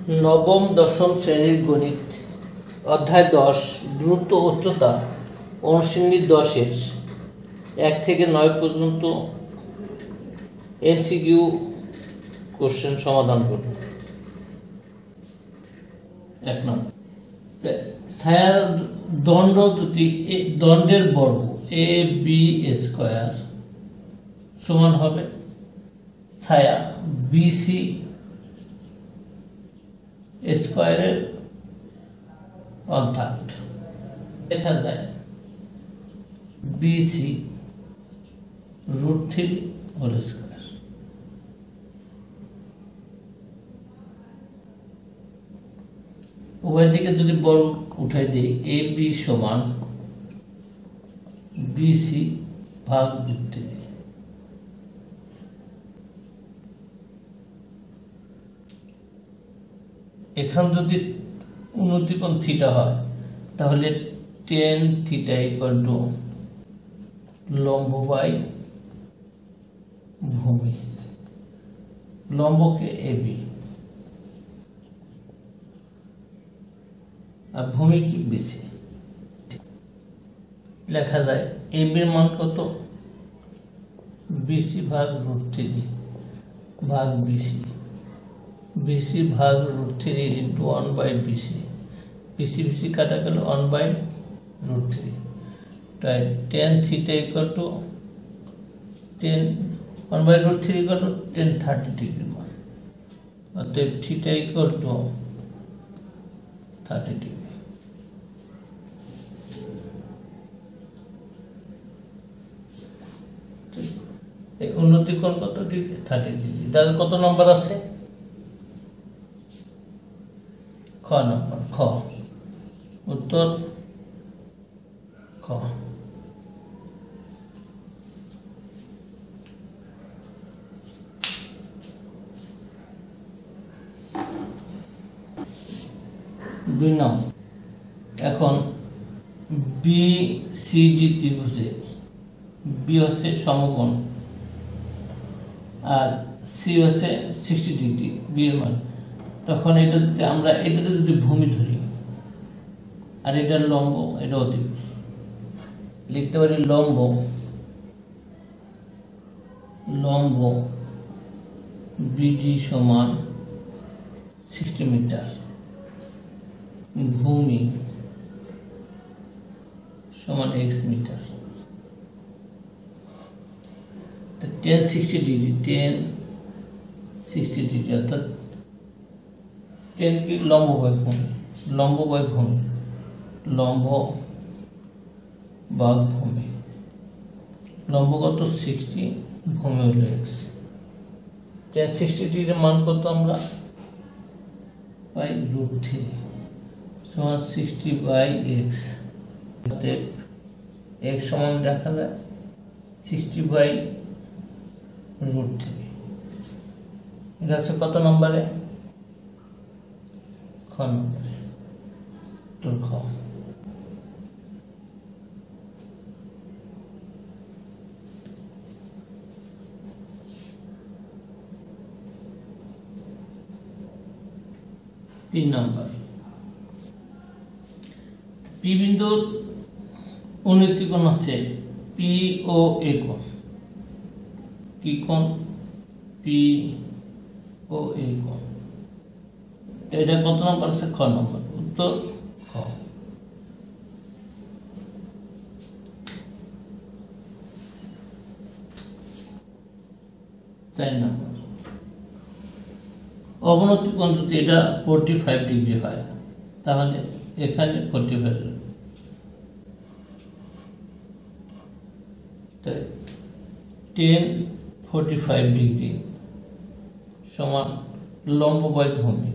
নবম দশম শ্রেণীর গণিত অধ্যায় 10 দ্রুত উচ্চতা অনুশীলনী 10-এর 1 থেকে 9 পর্যন্ত এমসিকিউ কোশ্চেন সমাধান করুন। 1 নম্বর, ছায়ার দণ্ড যদি দণ্ডের বর্গ এ বি স্কয়ার সমান হবে ছায়া বিসি স্কয়ারের অর্থাৎ দেখা যায় বিসি √3 হোল স্কয়ার। উভয় দিকে যদি বর্গ উঠাই দিই এ বি সমান বিসি ভাগ √3। এখান যদি উন্নতিকোণ থিটা হয় তাহলে tan থিটা ইকুয়াল টু লম্ব বাই ভূমি, লম্বকে এবি আর ভূমি কি বিসি। লেখা যায় এবির মান কত বিসি ভাগ √3 ভাগ বিসি, বিসি ভাগ √3 ইন্টু 1/BC, বিসি বিসি কাটা গেল 1/√3। তাই tan theta equal to 1/√3 equal to tan 30 degree মান, অতএব থিটা ইকুয়াল টু 30 ডিগ্রি। এই উন্নতি কোণ কত ডিগ্রি 30 ডিগ্রি। তাহলে কত নম্বর আছে খ নম্বর, খ উত্তর খ। দুই নম্বর, এখন বি সি ডি ত্রিভুজে বি হচ্ছে সমকোণ আর সি হচ্ছে 60 ডিগ্রি বি এর মান, তখন এটা যদি আমরা এটাতে যদি ভূমি ধরি আর এটার লম্ব এটা অতিভুজ, লিখতে পারি লম্ব লম্ব বিডি সমান 60 মিটার, ভূমি সমান x মিটার। tan 60 ডিগ্রি tan 60 ডিগ্রি অর্থাৎ tan কি লম্ব বাই ভূমি, লম্ব বাই ভূমি, লম্ব ভাগ ভূমি, লম্ব কত 60, ভূমি হলো x। tan 60 ডিগ্রির মান কত আমরা পাই √3 সমান 60/x, অতএব x সমান দেখা যায় 60/√3। এটা আছে কত নম্বরে খ নম্বরে, তোর খ। তিন নম্বর, পি বিন্দুর উন্নতি কোণ হচ্ছে পি ও এ কোণ। কি কোণ পি ও এ কোণ। এটা কত নম্বর আছে খ নম্বর, উত্তর খ। চার নম্বর, অবনতি কোণ যদি এটা 45 ডিগ্রি হয় তাহলে এখানে 45 tan 45 ডিগ্রি সমান লম্ব বাই ভূমি,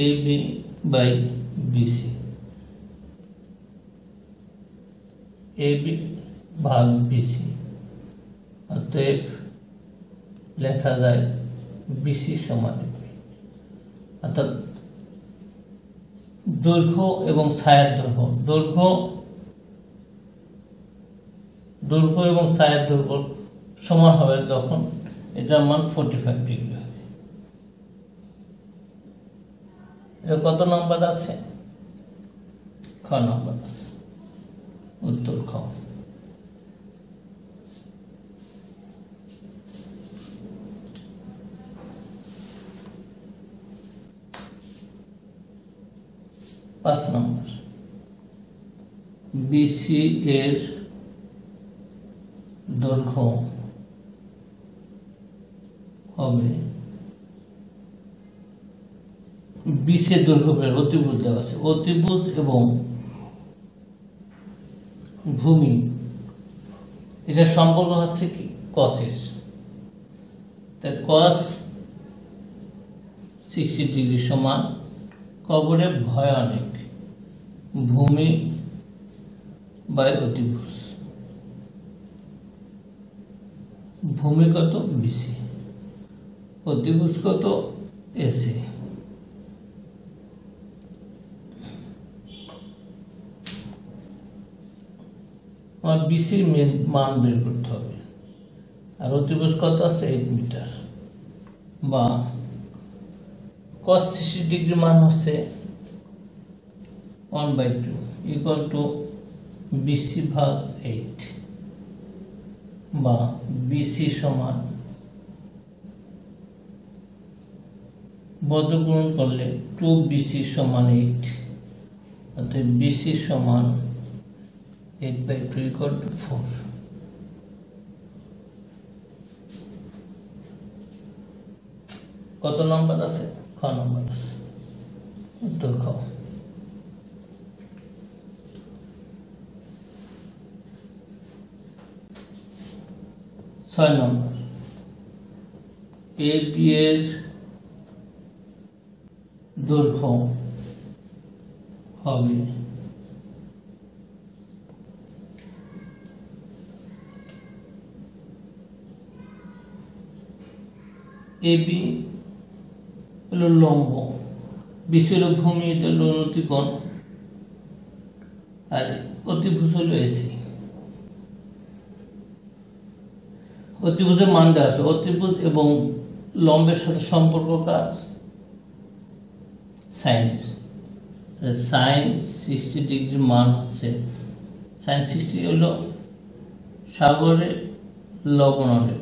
এবি বাই বিসি, এবি ভাগ বিসি, অতএব লেখা যায় বিসি সমান, অর্থাৎ দৈর্ঘ্য এবং ছায়ার দৈর্ঘ্য, দৈর্ঘ্য দৈর্ঘ্য এবং সাইডের দৈর্ঘ্য সমান হবে তখন এটার মান 45 ডিগ্রি হবে। এটা কত নাম্বার আছে? খ নাম্বার আছে, উত্তর খ। পাঁচ নম্বর, বিসি এর দৈর্ঘ্য হবে, বিসি এর দৈর্ঘ্য অতিভুজ দেওয়া আছে, অতিভুজ এবং ভূমি এটার সম্পর্ক হচ্ছে কি কসের, তাই কস 60 ডিগ্রি সমান কবরে ভয় অনেক ভূমি বাই অতিভুজ। ভূমি কত? বিসি। অতিভুজ কত? এসি। আমার বিসির মান বের করতে হবে, আর অতিভুজ কত আছে? 8 মিটার, বা cos 60 ডিগ্রি মান হচ্ছে 1/2 ইকুয়াল টু বিসি ভাগ 8, বা বিসি সমান বর্গমূল করলে 2BC সমান 8, অর্থাৎ বিসি সমান 8/2 ইকুয়াল টু 4। কত নম্বর আছে? খ নম্বর আছে, উত্তর খ। 6 নম্বর, এবি এর দৈর্ঘ্য হবে এবি হলো লম্ব, বিসি হলো ভূমি, এটা হলো অতিকোণ, আর অতিভুজ হলো এসি। অতিভুজের মান দেওয়া আছে, অতিভুজ এবং লম্বের সাথে সম্পর্ক কাজ সাইন। সাইন 60 ডিগ্রির মান হচ্ছে, সাইন 60 হলো সাগরে লবণ অনেক,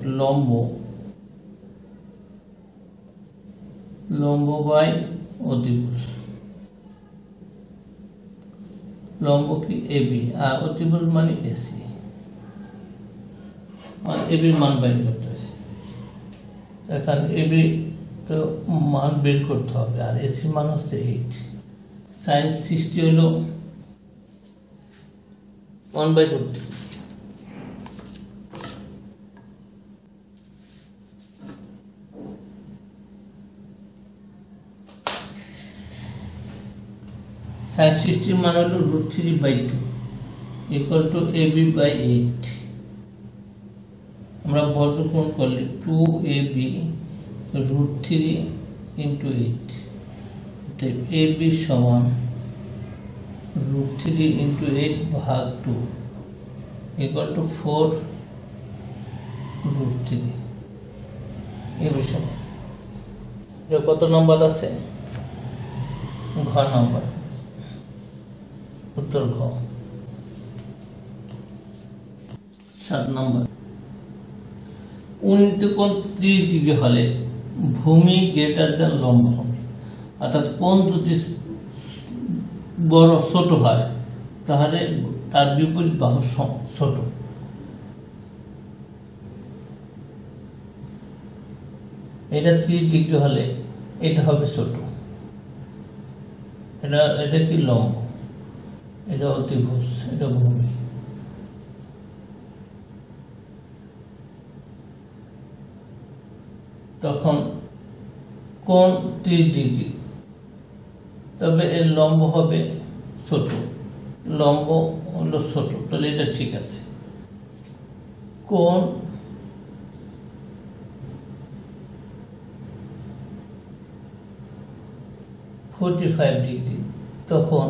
লম্ব বাই অতিভুজ। লম্ব কি? এবি, আর অতিভুজ মানে এসি। এবির মান বের করতে হবে, এখানে এবি তো মান বের করতে হবে, আর এসি মান হচ্ছে 8। সাইন 60 হলো 1/2। সাইন 60 মান হলো √3/2 ইকুয়াল টু এবি বাই 8। আমরা বর্গমূল করলে 2AB √3 × 8, তাই AB সমান √3 × 8 ভাগ 2 ইকুয়াল টু 4√3। AB সমান কত নম্বর আছে? ঘ নম্বর, উত্তর ঘ। 7 নম্বর, উন্নতিকোণ 30 ডিগ্রি হলে ভূমি গ্রেটার দেন লম্ব হবে, অর্থাৎ কোণ যদি বড় ছোট হয় তাহলে তার বিপরীত বাহু ছোট। এটা 30 ডিগ্রি হলে এটা হবে ছোট, এটা কি? লম্ব। এটা অতিভুজ, এটা ভূমি। তখন কোণ 30 ডিগ্রি, তবে এর লম্ব হবে ছোট, লম্ব হলো ছোট, তাহলে এটা ঠিক আছে। কোণ 45 ডিগ্রি, তখন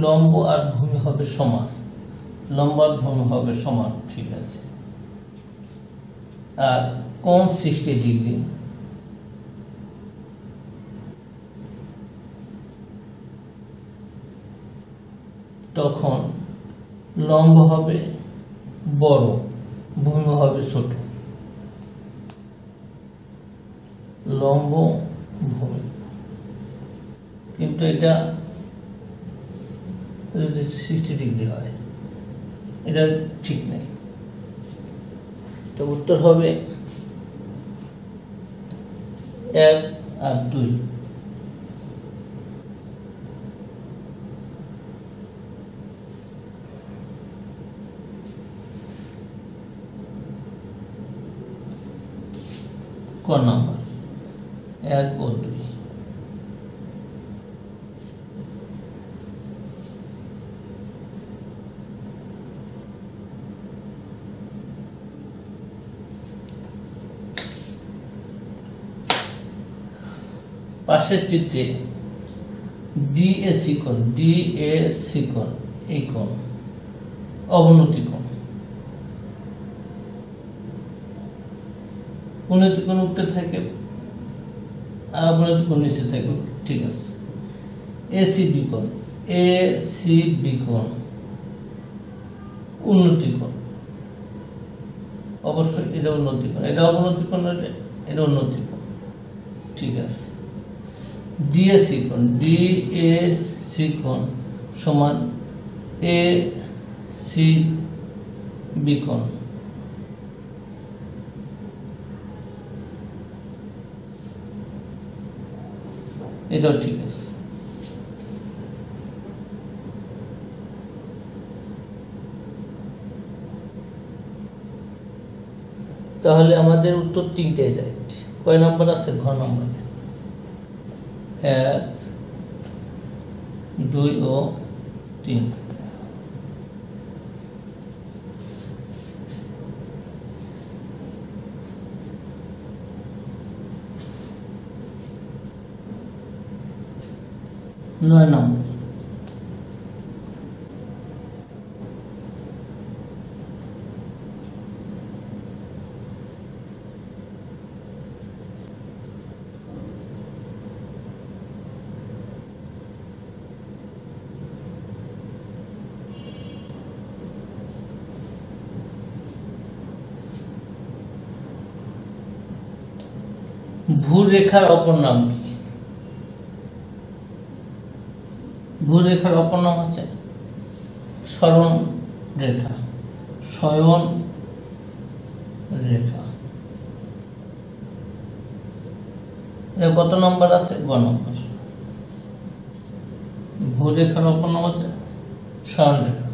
লম্ব আর ভূমি হবে সমান, লম্বার ভূমি হবে সমান, ঠিক আছে। আর কোণ 60 ডিগ্রি, তখন লম্ব হবে বড়, ভূমি হবে ছোট। লম্ব ভূমি, কিন্তু এটা যদি 60 ডিগ্রি হয়, এটা ঠিক নেই। তো উত্তর হবে 1 আর 2। ক নাম্বার 1 ও 2। পাশের চিত্রে ডিএসি কোণ, এই কোণ অবনতি কোণ। উন্নতি কোণ উপরে থাকে আর অবনতি কোণ নিচে থাকে, ঠিক আছে। এসিবি কোণ, উন্নতি কোণ, অবশ্যই এটা উন্নতি কোণ, এটা অবনতি কোণ, এটা উন্নতি কোণ, ঠিক আছে। ডিএসি কোণ সমান এসিবি কোণ, এটাও ঠিক আছে। তাহলে আমাদের উত্তর 3টে যায়। কয় নাম্বার আছে? ঘ নাম্বার। 1, 2 ও 3। নয় নম্বর, ভূরেখার অপর নাম কি? ভূরেখার অপর নাম হচ্ছে সরণ রেখা, শয়ন রেখা। কত নম্বর আছে? 2 নম্বর। ভূরেখার অপর নাম হচ্ছে শয়ন রেখা।